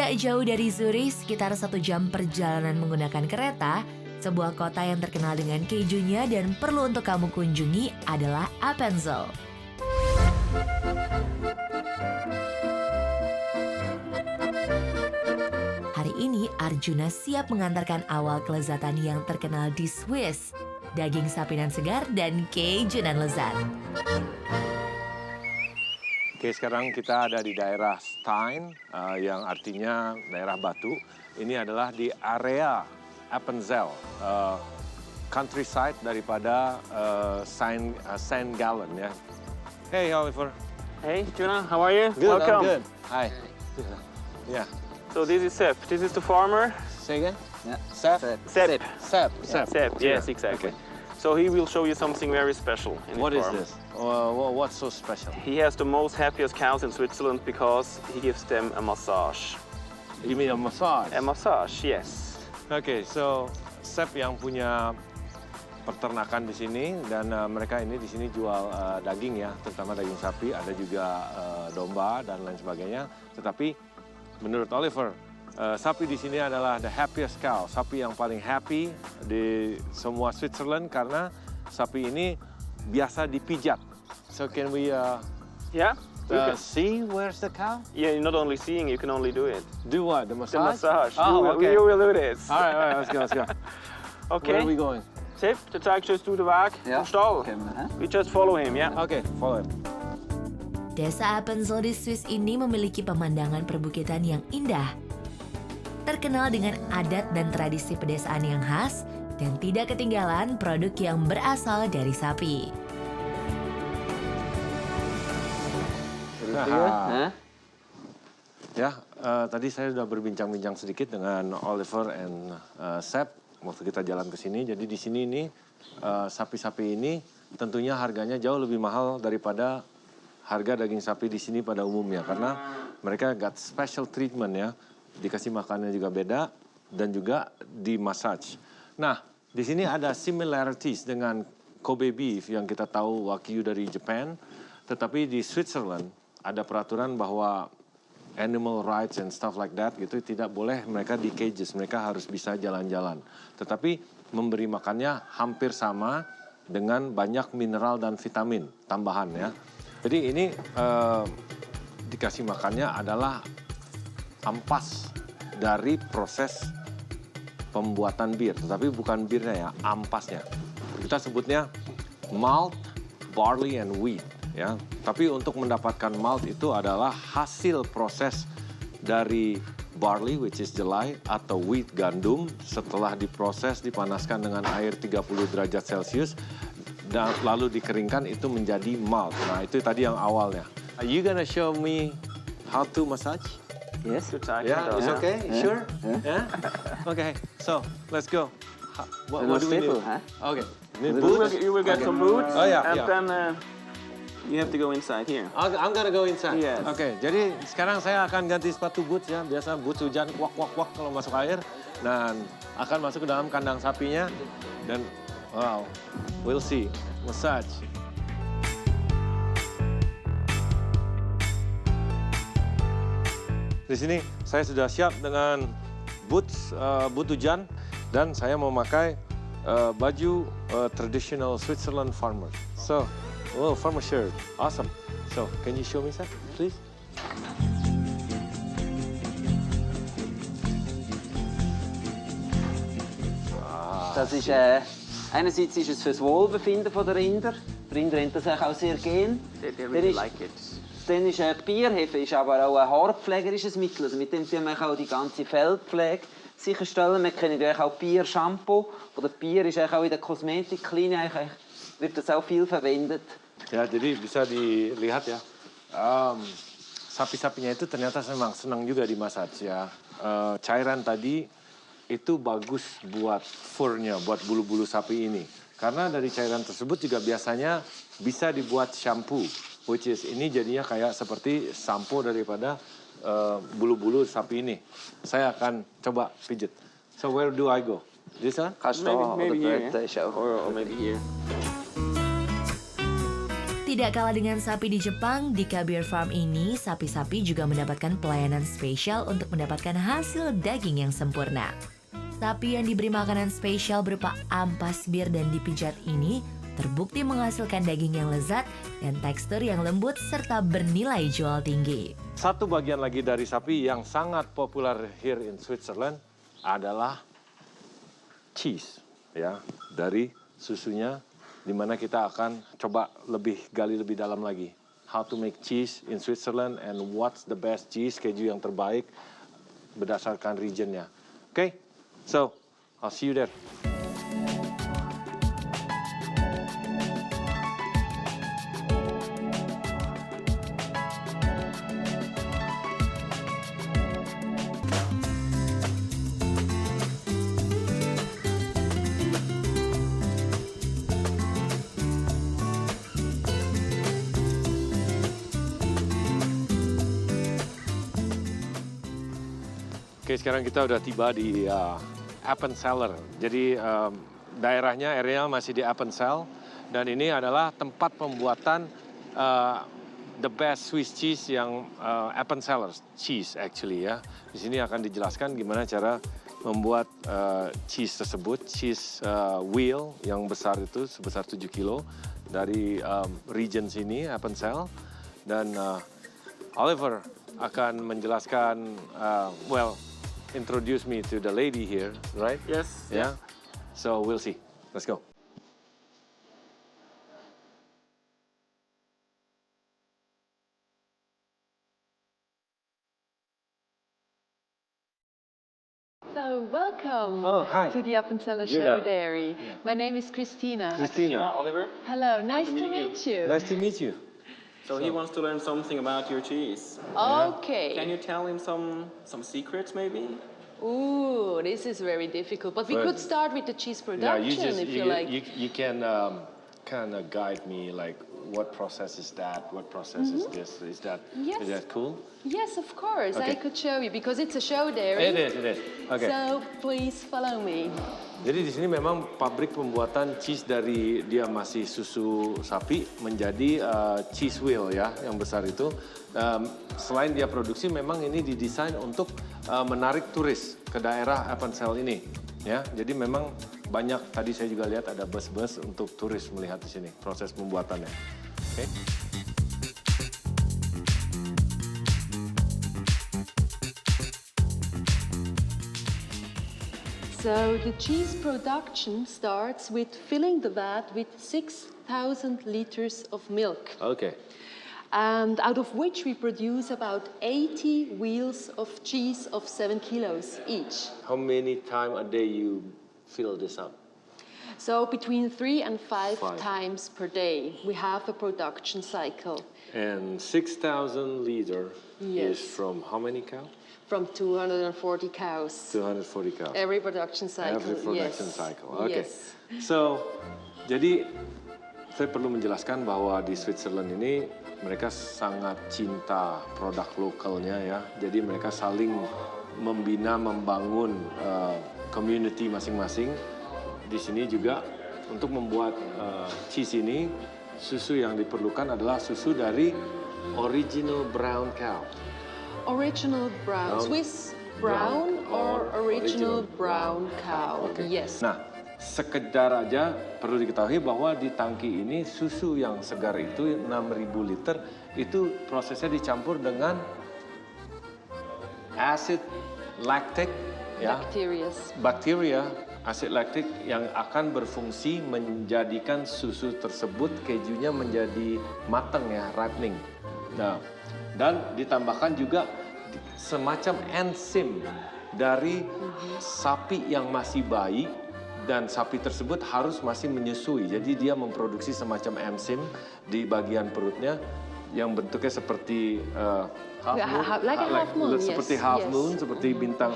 Tidak jauh dari Zurich, sekitar 1 jam perjalanan menggunakan kereta, sebuah kota yang terkenal dengan kejunya dan perlu untuk kamu kunjungi adalah Appenzell. Hari ini Arjuna siap mengantarkan awal kelezatan yang terkenal di Swiss. Daging sapi nan segar dan keju nan lezat. Oke, sekarang kita ada di daerah Stein, yang artinya daerah batu. Ini adalah di area Appenzell, countryside daripada Saint Gallen ya. Hey Oliver. Hey, Juna, how are you? Good, Welcome. I'm good. Hi. Yeah. So this is Sepp. This is the farmer. Say again? Yeah. Sepp? Sepp. Sepp. Sepp, yes, exactly. Okay. So he will show you something very special in What his is farm. this? What's so special? He has the most happiest cows in Switzerland because he gives them a massage. You mean a massage? A massage, yes. Oke, so Sepp yang punya peternakan di sini dan mereka ini di sini jual daging ya, terutama daging sapi, ada juga domba dan lain sebagainya. Tetapi menurut Oliver, sapi di sini adalah the happiest cow, sapi yang paling happy di semua Switzerland karena sapi ini biasa dipijat. So can we Yeah? You can, see where's the cow? yeah, you're not only seeing, you can only do it. Do what? The The massage? massage. Oh, okay. You will do this. All right, let's go. Where Okay. are we going? Sepp, der zeigt uns durch den Weg Ja. vom Stall. Können wir, hä? We just follow him, yeah? Okay, follow it. Desa Appenzell di Swiss ini memiliki pemandangan perbukitan yang indah. Terkenal dengan adat dan tradisi pedesaan yang khas dan tidak ketinggalan produk yang berasal dari sapi. Hä? Ya, tadi saya sudah berbincang-bincang sedikit dengan Oliver and Sepp waktu kita jalan ke sini. Jadi di sini ini sapi-sapi ini tentunya harganya jauh lebih mahal daripada harga daging sapi di sini pada umumnya karena mereka got special treatment ya, dikasih makannya juga beda dan juga di massage. Nah, di sini ada similarities dengan Kobe beef yang kita tahu Wagyu dari Jepang, tetapi di Switzerland ada peraturan bahwa animal rights and stuff like that gitu tidak boleh mereka di cages, mereka harus bisa jalan-jalan. Tetapi memberi makannya hampir sama dengan banyak mineral dan vitamin tambahan ya. Jadi ini dikasih makannya adalah ampas dari proses pembuatan bir, tetapi bukan birnya ya, ampasnya. Kita sebutnya malt, barley, and wheat. Ya, tapi untuk mendapatkan malt itu adalah hasil proses dari barley, which is jelai, atau wheat, gandum, setelah diproses, dipanaskan dengan air 30 derajat Celcius, dan lalu dikeringkan itu menjadi malt. Nah, itu tadi yang awalnya. Are you gonna show me how to massage? Yes. Du zeigst Yeah, mir it's das. okay? Yeah. Sure? Yeah. Yeah? Okay, so let's go. What No do we staple, need? huh? Okay. Need You boots? You will get some boots, Oh, yeah, and yeah. then you have to go inside here. I'm gonna go inside. Yes. Oke, jadi sekarang saya akan ganti sepatu boots ya. Biasa boots hujan kuak kalau masuk air. Dan akan masuk ke dalam kandang sapinya. Dan wow, we'll see. Massage. Di sini saya sudah siap dengan boots, boot hujan. Dan saya memakai baju traditional Switzerland farmers. So, oh, farmer shirt. Awesome. So, can you show me that, please? Das ist, einerseits ist es für das Wohlbefinden der Rinder. Die Rinder haben das auch sehr gern. They Dann really ist- like it. Dann ist Bierhefe ist aber auch ein haarpflegerisches Mittel. Also mit dem tun wir auch die ganze Fellpflege sicherstellen. Wir kennen ja auch Bier-Shampoo. Oder Bier ist auch in der Kosmetiklinie wird das auch viel verwendet. Ya, jadi bisa dilihat ya. Sapi-sapinya itu ternyata memang senang juga dimassage ya. Cairan tadi itu bagus buat furnya, buat bulu-bulu sapi ini. Karena dari cairan tersebut juga biasanya bisa dibuat shampoo. Which is ini jadinya kayak seperti sampo daripada bulu-bulu sapi ini. Saya akan coba pijit. So where do I go? This one? Kannst du da, Maybe oder here, dort yeah? ist auch. Or maybe here. Tidak Tidak kalah dengan sapi di Jepang, di Kabir Farm ini sapi-sapi juga mendapatkan pelayanan spesial untuk mendapatkan hasil daging yang sempurna. Sapi yang diberi makanan spesial berupa ampas bir dan dipijat ini terbukti menghasilkan daging yang lezat dan tekstur yang lembut serta bernilai jual tinggi. Satu bagian lagi dari sapi yang sangat populer here in Switzerland adalah cheese, ya, dari susunya, di mana kita akan coba gali lebih dalam lagi. How to make cheese in Switzerland and what's the best cheese, keju yang terbaik berdasarkan regionnya. Okay, so I'll see you there. Oke, sekarang kita udah tiba di Appenzeller. Jadi daerahnya, areal masih di Appenzell. Dan ini adalah tempat pembuatan the best Swiss cheese yang Appenzeller cheese actually ya. Di sini akan dijelaskan gimana cara membuat cheese tersebut, cheese wheel yang besar itu sebesar 7 kilo dari region sini, Appenzell. Dan Oliver akan menjelaskan, introduce me to the lady here, right? Yes. Yeah. So we'll see. Let's go. So, welcome hi. to the Appenzeller Yeah. Show Dairy. My name is Christina. Christina, Oliver. Hello, nice to meet you. meet you. nice to meet you. So he wants to learn something about your cheese. Okay. Can you tell him some secrets maybe? Ooh, this is very difficult. But we Well, could start with the cheese production if you like. you can kind of guide me, like what process is that? What process is this? Is that Yes. is that cool? Yes, of course. I Okay. could show you because it's a show dairy. It is. Okay. So please follow me. Jadi di sini memang pabrik pembuatan cheese dari dia masih susu sapi menjadi cheese wheel ya, yang besar itu. Selain dia produksi, memang ini didesain untuk menarik turis ke daerah Appenzell ini. Ya, jadi memang banyak, tadi saya juga lihat ada bus-bus untuk turis melihat di sini proses pembuatannya. Oke. So the cheese production starts with filling the vat with 6,000 liters of milk. Oke. And out of which we produce about 80 wheels of cheese of 7 kilos each. How many times a day you fill this up? So between 3 and 5 Five. times per day, we have a production cycle And 6,000 liter Yes. is from how many cows? from 240 cows. 240 cows. Every production cycle, Every production yes. cycle. Oke. Yes. So, jadi saya perlu menjelaskan bahwa di Switzerland ini mereka sangat cinta produk lokalnya ya. Jadi mereka saling membina, membangun community masing-masing. Di sini juga untuk membuat cheese ini, susu yang diperlukan adalah susu dari original brown cow. Original brown, Swiss brown or original brown cow. Oke. Yes. Nah, sekedar aja perlu diketahui bahwa di tangki ini susu yang segar itu 6.000 liter itu prosesnya dicampur dengan acid lactic ya, bakteria asid laktik yang akan berfungsi menjadikan susu tersebut kejunya menjadi matang ya, ripening. Nah, dan ditambahkan juga semacam enzim dari sapi yang masih bayi, dan sapi tersebut harus masih menyusui. Jadi dia memproduksi semacam enzim di bagian perutnya yang bentuknya seperti half moon, like a half moon, seperti yes, half yes. moon, seperti bintang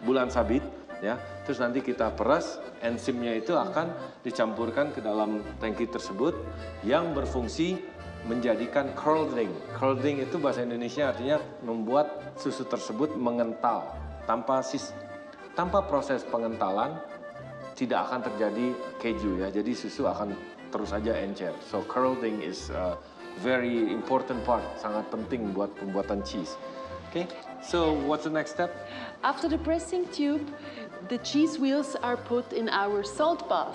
bulan sabit. Ya, terus nanti kita peras, enzimnya itu akan dicampurkan ke dalam tangki tersebut yang berfungsi menjadikan curdling. Curdling itu bahasa Indonesia artinya membuat susu tersebut mengental. Tanpa proses pengentalan tidak akan terjadi keju ya. Jadi susu akan terus aja encer. So curdling is a very important part, sangat penting buat pembuatan cheese. Okay, so what's the next step? After the pressing tube, the cheese wheels are put in our salt bath.